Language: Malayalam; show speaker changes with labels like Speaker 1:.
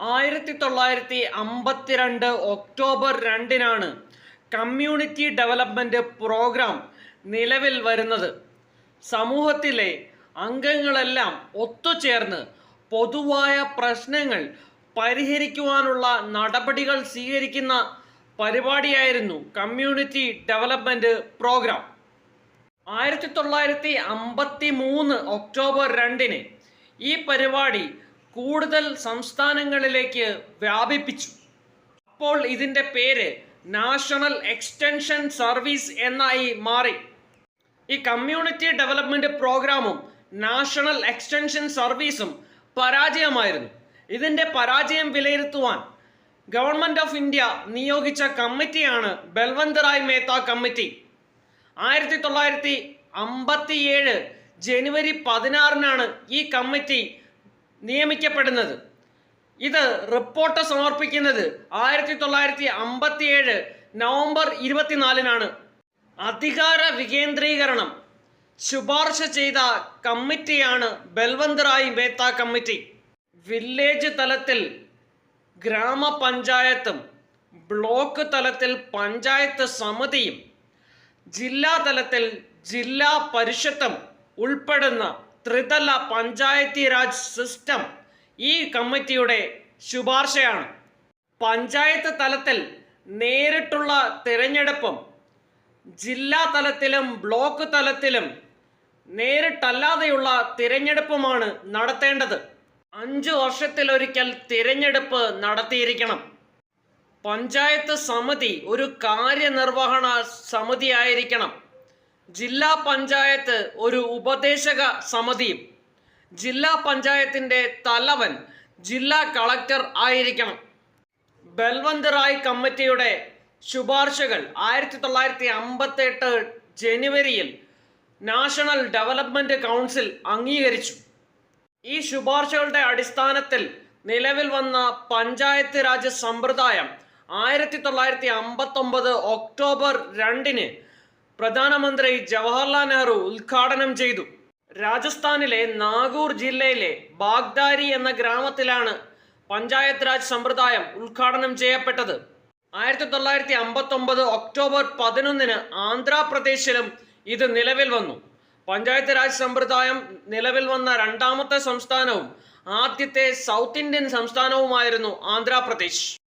Speaker 1: 1952 ഒക്ടോബർ 2-നാണ് കമ്മ്യൂണിറ്റി ഡെവലപ്മെൻറ്റ് പ്രോഗ്രാം നിലവിൽ വരുന്നത്. സമൂഹത്തിലെ അംഗങ്ങളെല്ലാം ഒത്തുചേർന്ന് പൊതുവായ പ്രശ്നങ്ങൾ പരിഹരിക്കുവാനുള്ള നടപടികൾ സ്വീകരിക്കുന്ന പരിപാടിയായിരുന്നു കമ്മ്യൂണിറ്റി ഡെവലപ്മെൻറ്റ് പ്രോഗ്രാം. 1953 ഒക്ടോബർ 2-ന് ഈ പരിപാടി കൂടുതൽ സംസ്ഥാനങ്ങളിലേക്ക് വ്യാപിപ്പിച്ചു. അപ്പോൾ ഇതിൻ്റെ പേര് നാഷണൽ എക്സ്റ്റൻഷൻ സർവീസ് എന്നായി മാറി. ഈ കമ്മ്യൂണിറ്റി ഡെവലപ്മെൻറ്റ് പ്രോഗ്രാമും നാഷണൽ എക്സ്റ്റൻഷൻ സർവീസും പരാജയമായിരുന്നു. ഇതിൻ്റെ പരാജയം വിലയിരുത്തുവാൻ ഗവൺമെൻറ് ഓഫ് ഇന്ത്യ നിയോഗിച്ച കമ്മിറ്റിയാണ് ബൽവന്ത് റായ് മേത്ത കമ്മിറ്റി. 1957 ജനുവരി 16-നാണ് ഈ കമ്മിറ്റി നിയമിക്കപ്പെടുന്നത്. ഇത് റിപ്പോർട്ട് സമർപ്പിക്കുന്നത് 1957 നവംബർ 24-നാണ്. അധികാര വികേന്ദ്രീകരണം ശുപാർശ ചെയ്ത കമ്മിറ്റിയാണ് ബൽവന്ത് റായ് മേത്ത കമ്മിറ്റി. വില്ലേജ് തലത്തിൽ ഗ്രാമപഞ്ചായത്തും ബ്ലോക്ക് തലത്തിൽ പഞ്ചായത്ത് സമിതിയും ജില്ലാ തലത്തിൽ ജില്ലാ പരിഷത്തും ഉൾപ്പെടുന്ന ത്രിതല പഞ്ചായത്തി രാജ് സിസ്റ്റം ഈ കമ്മിറ്റിയുടെ ശുപാർശയാണ്. പഞ്ചായത്ത് തലത്തിൽ നേരിട്ടുള്ള തിരഞ്ഞെടുപ്പും ജില്ലാ തലത്തിലും ബ്ലോക്ക് തലത്തിലും നേരിട്ടല്ലാതെയുള്ള തിരഞ്ഞെടുപ്പുമാണ് നടത്തേണ്ടത്. 5 വർഷത്തിലൊരിക്കൽ തിരഞ്ഞെടുപ്പ് നടത്തിയിരിക്കണം. പഞ്ചായത്ത് സമിതി ഒരു കാര്യനിർവഹണ സമിതിയായിരിക്കണം. ജില്ലാ പഞ്ചായത്ത് ഒരു ഉപദേശക സമിതിയും ജില്ലാ പഞ്ചായത്തിൻ്റെ തലവൻ ജില്ലാ കളക്ടർ ആയിരിക്കണം. ബൽവന്ത് റായ് കമ്മിറ്റിയുടെ ശുപാർശകൾ 1958 ജനുവരിയിൽ നാഷണൽ ഡെവലപ്മെൻറ്റ് കൗൺസിൽ അംഗീകരിച്ചു. ഈ ശുപാർശകളുടെ അടിസ്ഥാനത്തിൽ നിലവിൽ വന്ന പഞ്ചായത്ത് രാജ് സമ്പ്രദായം 1959 ഒക്ടോബർ 2-ന് പ്രധാനമന്ത്രി ജവഹർലാൽ നെഹ്റു ഉദ്ഘാടനം ചെയ്തു. രാജസ്ഥാനിലെ നാഗൂർ ജില്ലയിലെ ബാഗ്ദാരി എന്ന ഗ്രാമത്തിലാണ് പഞ്ചായത്ത് രാജ് സമ്പ്രദായം ഉദ്ഘാടനം ചെയ്യപ്പെട്ടത്. 1959 ഒക്ടോബർ 11-ന് ആന്ധ്രാപ്രദേശിലും ഇത് നിലവിൽ വന്നു. പഞ്ചായത്ത് രാജ് സമ്പ്രദായം നിലവിൽ വന്ന രണ്ടാമത്തെ സംസ്ഥാനവും ആദ്യത്തെ സൗത്ത് ഇന്ത്യൻ സംസ്ഥാനവുമായിരുന്നു ആന്ധ്രാപ്രദേശ്.